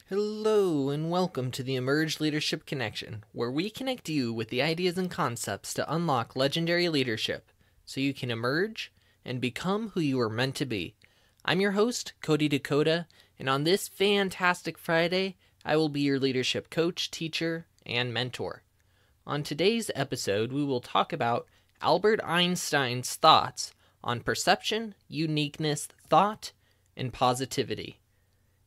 Hello, and welcome to the Emerge Leadership Connection, where we connect you with the ideas and concepts to unlock legendary leadership so you can emerge and become who you are meant to be. I'm your host, Cody Dakota, and on this fantastic Friday, I will be your leadership coach, teacher, and mentor. On today's episode, we will talk about Albert Einstein's thoughts on perception, uniqueness, thought, and positivity.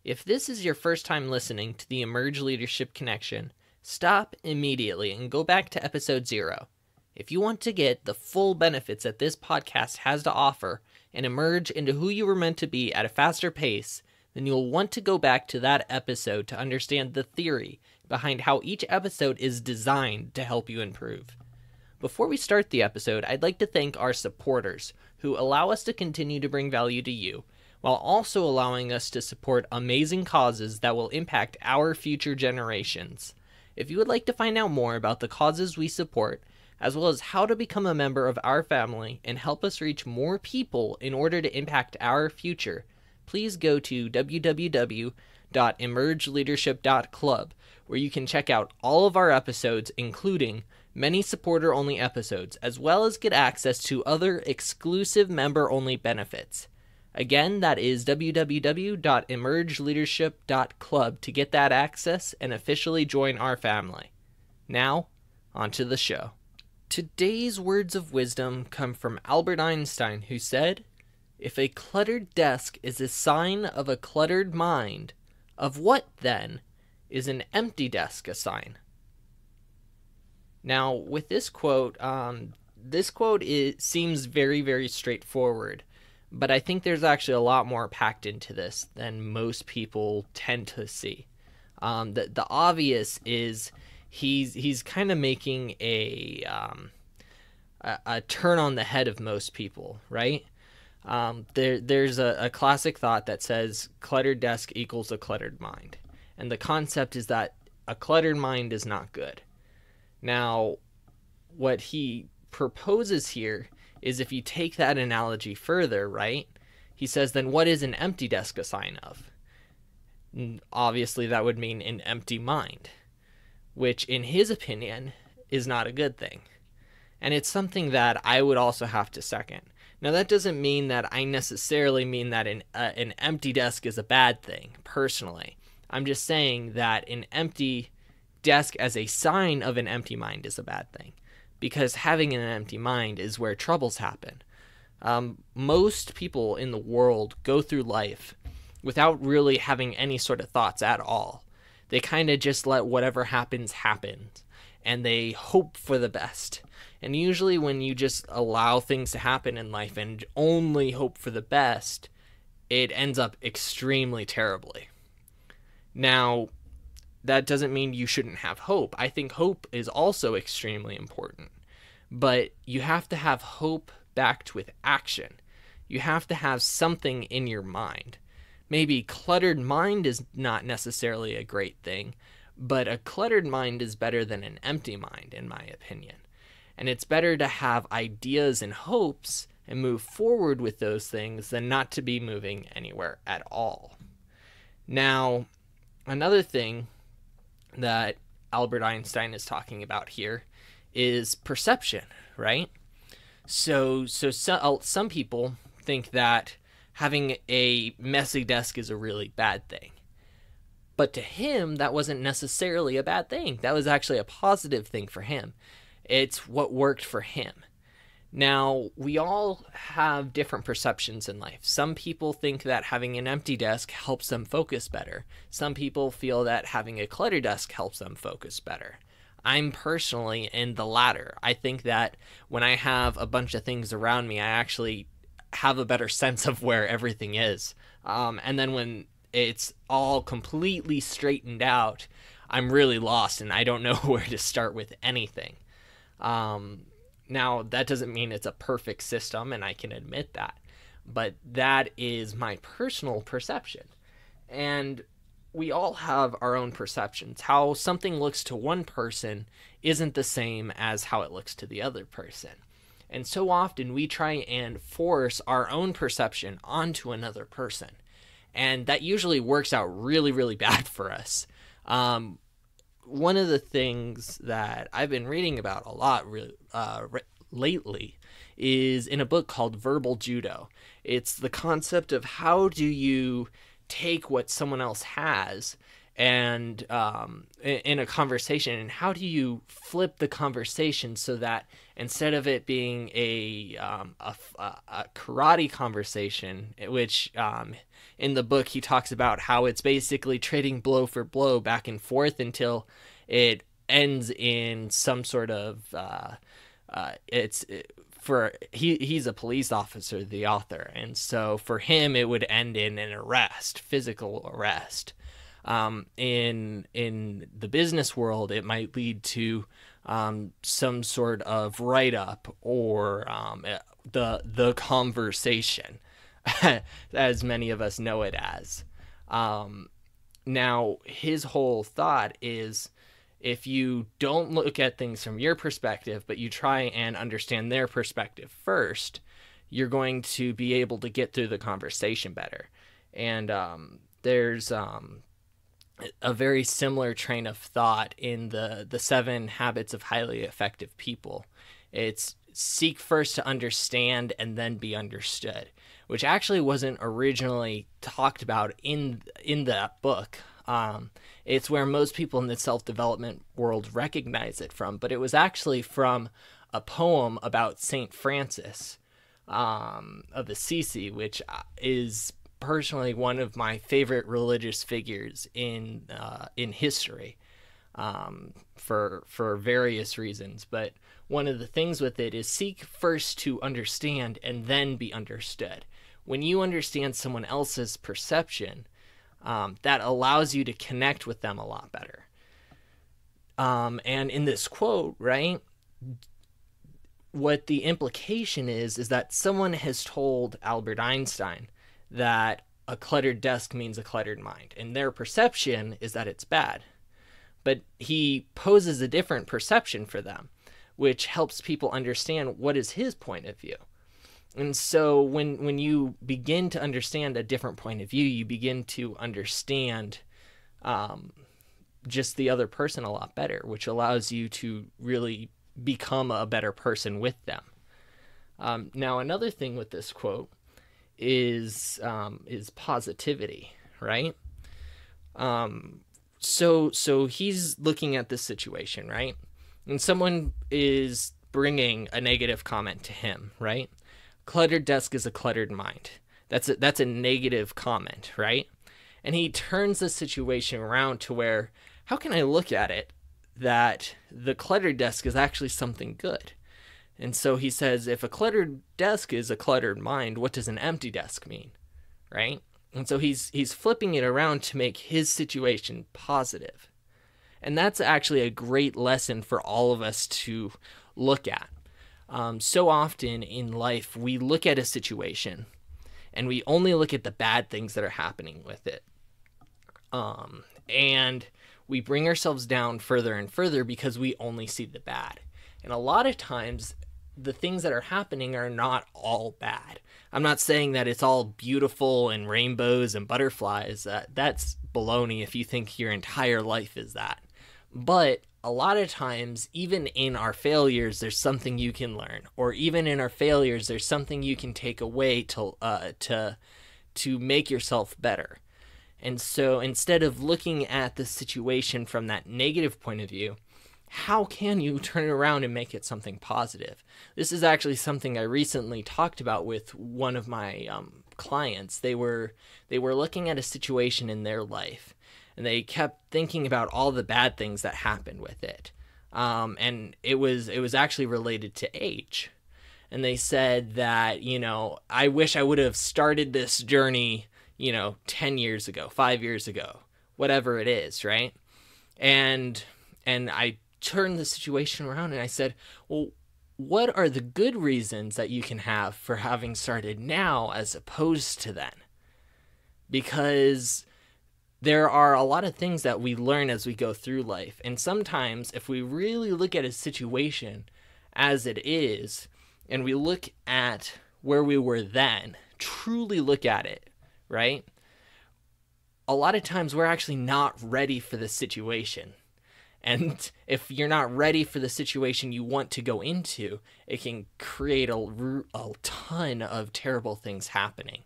If this is your first time listening to the Emerge Leadership Connection, stop immediately and go back to episode 0. If you want to get the full benefits that this podcast has to offer and emerge into who you were meant to be at a faster pace, then you'll want to go back to that episode to understand the theory behind how each episode is designed to help you improve. Before we start the episode, I'd like to thank our supporters who allow us to continue to bring value to you, while also allowing us to support amazing causes that will impact our future generations. If you would like to find out more about the causes we support, as well as how to become a member of our family and help us reach more people in order to impact our future, please go to www.emergeleadership.club, where you can check out all of our episodes, including many supporter-only episodes, as well as get access to other exclusive member-only benefits. Again, that is www.emergeleadership.club to get that access and officially join our family. Now, on to the show. Today's words of wisdom come from Albert Einstein, who said, "If a cluttered desk is a sign of a cluttered mind, of what, then, is an empty desk a sign?" Now, with this quote, it seems very, very straightforward. But I think there's actually a lot more packed into this than most people tend to see. The obvious is he's kind of making a turn on the head of most people, right? There's a classic thought that says cluttered desk equals a cluttered mind. And the concept is that a cluttered mind is not good. Now, what he proposes here is if you take that analogy further, right? He says, then what is an empty desk a sign of? Obviously, that would mean an empty mind, which in his opinion is not a good thing. And it's something that I would also have to second. Now, that doesn't mean that I necessarily mean that an empty desk is a bad thing, personally. I'm just saying that an empty desk as a sign of an empty mind is a bad thing, because having an empty mind is where troubles happen. Most people in the world go through life without really having any sort of thoughts at all. They kind of just let whatever happens happen, and they hope for the best. And usually when you just allow things to happen in life and only hope for the best, it ends up extremely terribly. Now, that doesn't mean you shouldn't have hope. I think hope is also extremely important. But you have to have hope backed with action. You have to have something in your mind. Maybe cluttered mind is not necessarily a great thing, but a cluttered mind is better than an empty mind, in my opinion. And it's better to have ideas and hopes and move forward with those things than not to be moving anywhere at all. Now, another thing that Albert Einstein is talking about here is perception, right? So some people think that having a messy desk is a really bad thing. But to him, that wasn't necessarily a bad thing. That was actually a positive thing for him. It's what worked for him. Now, we all have different perceptions in life. Some people think that having an empty desk helps them focus better. Some people feel that having a cluttered desk helps them focus better. I'm personally in the latter. I think that when I have a bunch of things around me, I actually have a better sense of where everything is. And then when it's all completely straightened out, I'm really lost and I don't know where to start with anything. Now, that doesn't mean it's a perfect system, and I can admit that. But that is my personal perception. And we all have our own perceptions. How something looks to one person isn't the same as how it looks to the other person. And so often we try and force our own perception onto another person. And that usually works out really, really bad for us. One of the things that I've been reading about a lot lately is in a book called Verbal Judo. It's the concept of how do you take what someone else has and in a conversation, and how do you flip the conversation so that instead of it being a karate conversation, which in the book he talks about how it's basically trading blow for blow back and forth until it ends in some sort of he's a police officer, the author, and so for him it would end in an arrest, physical arrest. In the business world, it might lead to some sort of write-up or the conversation, as many of us know it as. Now, his whole thought is, if you don't look at things from your perspective, but you try and understand their perspective first, you're going to be able to get through the conversation better. And there's a very similar train of thought in the 7 Habits of Highly Effective People. It's seek first to understand and then be understood, which actually wasn't originally talked about in that book. It's where most people in the self-development world recognize it from, but it was actually from a poem about Saint Francis of Assisi, which is personally one of my favorite religious figures in history, for various reasons. But one of the things with it is seek first to understand and then be understood. When you understand someone else's perception, that allows you to connect with them a lot better. And in this quote, right, what the implication is that someone has told Albert Einstein that a cluttered desk means a cluttered mind, and their perception is that it's bad. But he poses a different perception for them, which helps people understand what is his point of view. And so when you begin to understand a different point of view, you begin to understand just the other person a lot better, which allows you to really become a better person with them. Now, another thing with this quote is positivity, right? So he's looking at this situation, right? And someone is bringing a negative comment to him, right? Cluttered desk is a cluttered mind. That's a negative comment, right? And he turns the situation around to where, how can I look at it that the cluttered desk is actually something good? And so he says, if a cluttered desk is a cluttered mind, what does an empty desk mean, right? And so he's flipping it around to make his situation positive. And that's actually a great lesson for all of us to look at. So often in life, we look at a situation and we only look at the bad things that are happening with it. And we bring ourselves down further and further because we only see the bad. And a lot of times, the things that are happening are not all bad. I'm not saying that it's all beautiful and rainbows and butterflies. That's baloney if you think your entire life is that. But a lot of times, even in our failures, there's something you can learn. Or even in our failures, there's something you can take away to make yourself better. And so instead of looking at the situation from that negative point of view, how can you turn it around and make it something positive? This is actually something I recently talked about with one of my clients. They were looking at a situation in their life, and they kept thinking about all the bad things that happened with it. And it was actually related to age. And they said that, I wish I would have started this journey, 10 years ago, 5 years ago, whatever it is, right? And I turned the situation around and I said, well, what are the good reasons that you can have for having started now as opposed to then? Because there are a lot of things that we learn as we go through life. And sometimes if we really look at a situation as it is, and we look at where we were then, truly look at it, right? a lot of times we're actually not ready for the situation. And if you're not ready for the situation you want to go into, it can create a ton of terrible things happening.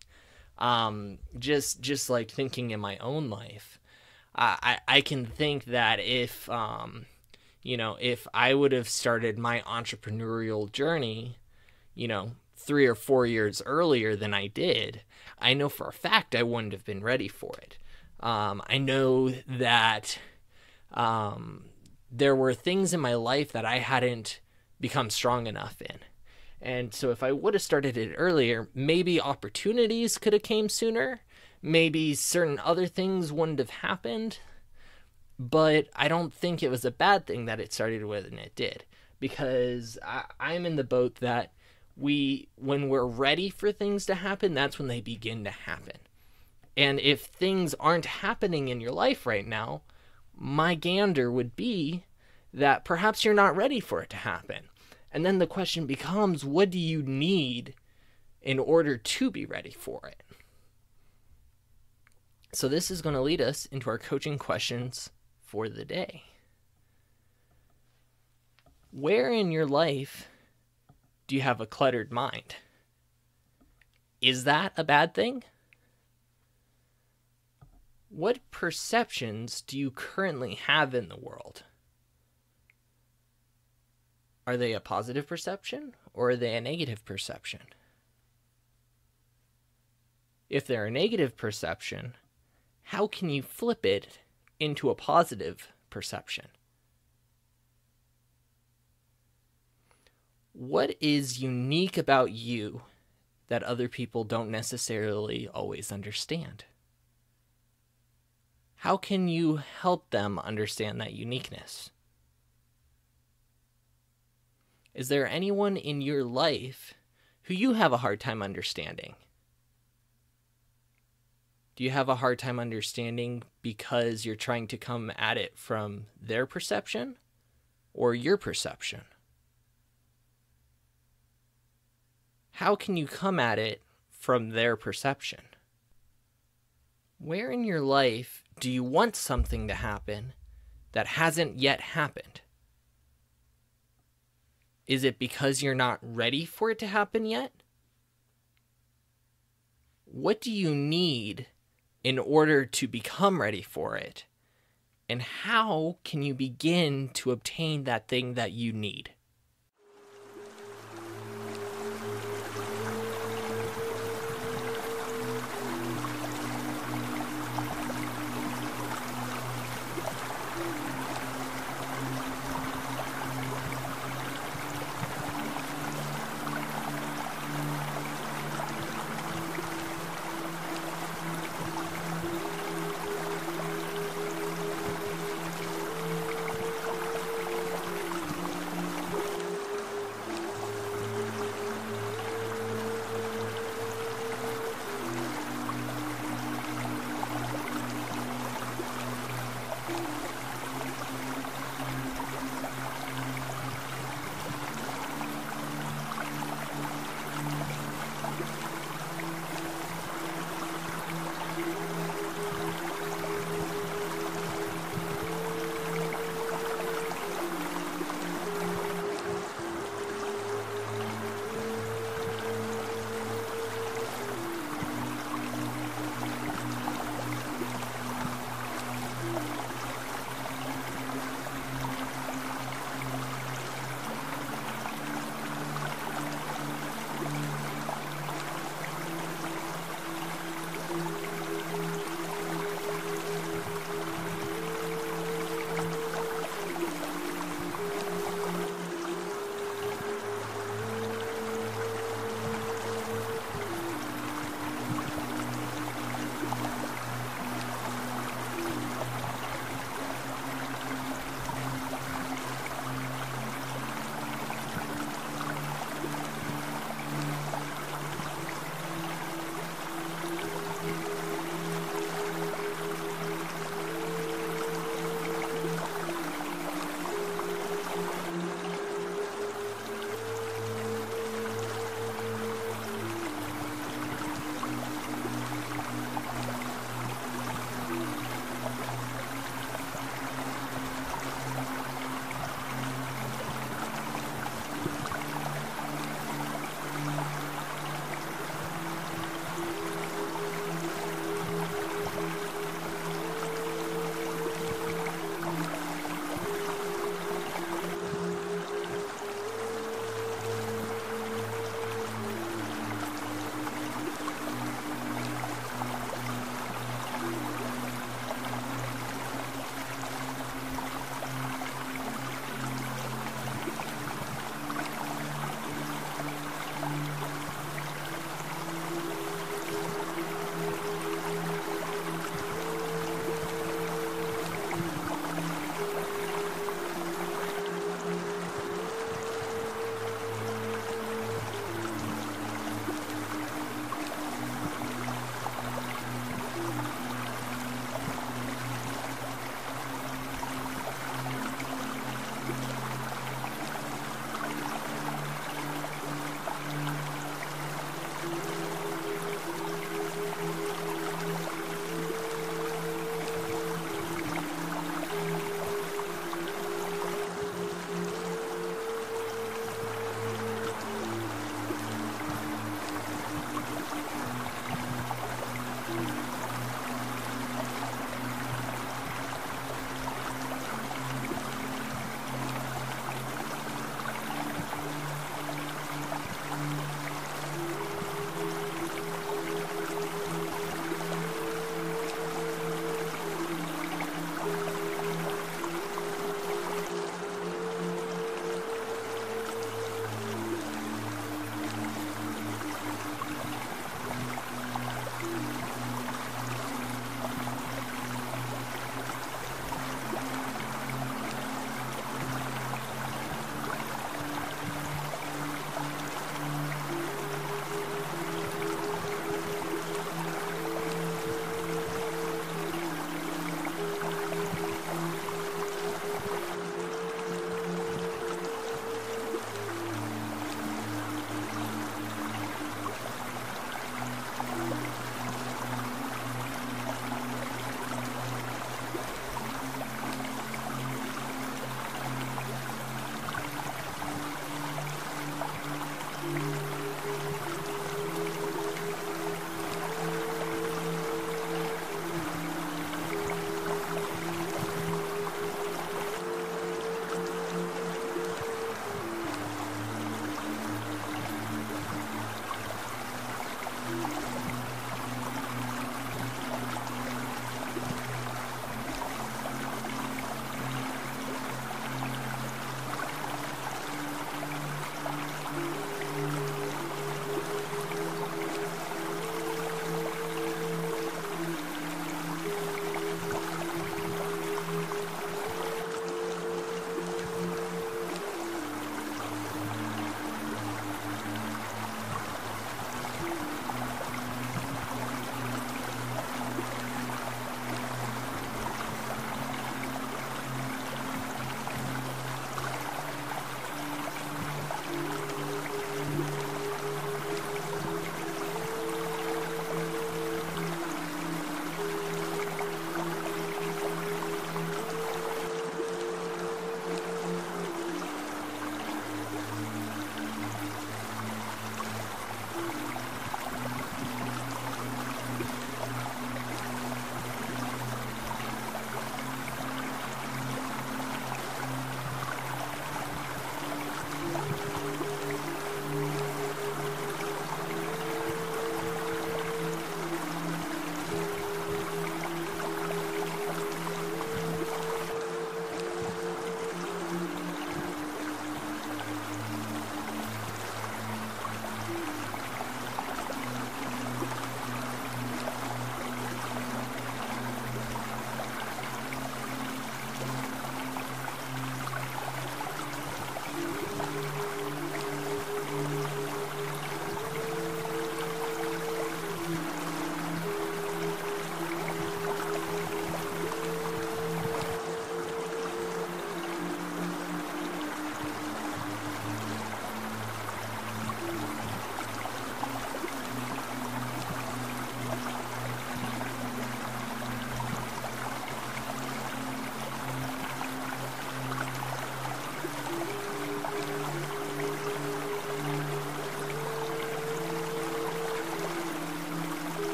Just like thinking in my own life, I can think that if if I would have started my entrepreneurial journey, 3 or 4 years earlier than I did, I know for a fact I wouldn't have been ready for it. I know that there were things in my life that I hadn't become strong enough in. And so if I would have started it earlier, maybe opportunities could have came sooner. Maybe certain other things wouldn't have happened. But I don't think it was a bad thing that it started when it did. Because I'm in the boat that when we're ready for things to happen, that's when they begin to happen. And if things aren't happening in your life right now, my gander would be that perhaps you're not ready for it to happen. And then the question becomes, what do you need in order to be ready for it? So this is going to lead us into our coaching questions for the day. Where in your life do you have a cluttered mind? Is that a bad thing? What perceptions do you currently have in the world? Are they a positive perception or are they a negative perception? If they're a negative perception, how can you flip it into a positive perception? What is unique about you that other people don't necessarily always understand? How can you help them understand that uniqueness? Is there anyone in your life who you have a hard time understanding? Do you have a hard time understanding because you're trying to come at it from their perception or your perception? How can you come at it from their perception? Where in your life do you want something to happen that hasn't yet happened? Is it because you're not ready for it to happen yet? What do you need in order to become ready for it? And how can you begin to obtain that thing that you need?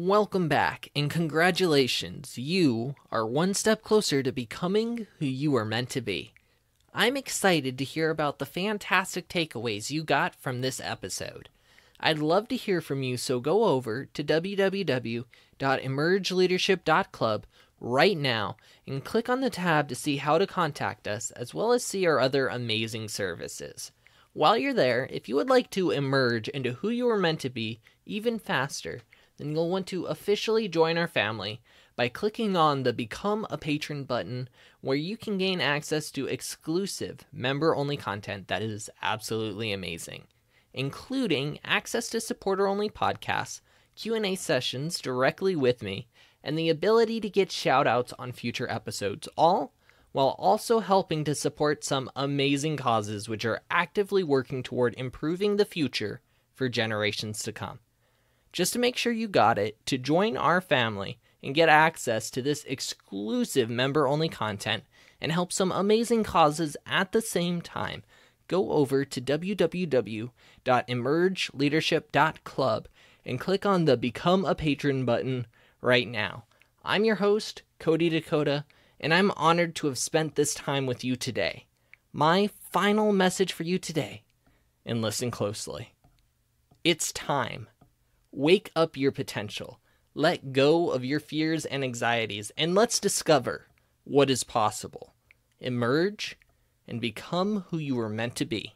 Welcome back, and congratulations, you are one step closer to becoming who you are meant to be. I'm excited to hear about the fantastic takeaways you got from this episode. I'd love to hear from you, so go over to www.emergeleadership.club right now and click on the tab to see how to contact us, as well as see our other amazing services. While you're there, if you would like to emerge into who you are meant to be even faster, then you'll want to officially join our family by clicking on the Become a Patron button, where you can gain access to exclusive member-only content that is absolutely amazing, including access to supporter-only podcasts, Q&A sessions directly with me, and the ability to get shout-outs on future episodes, all while also helping to support some amazing causes which are actively working toward improving the future for generations to come. Just to make sure you got it, to join our family and get access to this exclusive member-only content and help some amazing causes at the same time, go over to www.emergeleadership.club and click on the Become a Patron button right now. I'm your host, Cody Dakota, and I'm honored to have spent this time with you today. My final message for you today, and listen closely. It's time. Wake up your potential. Let go of your fears and anxieties, and let's discover what is possible. Emerge and become who you were meant to be.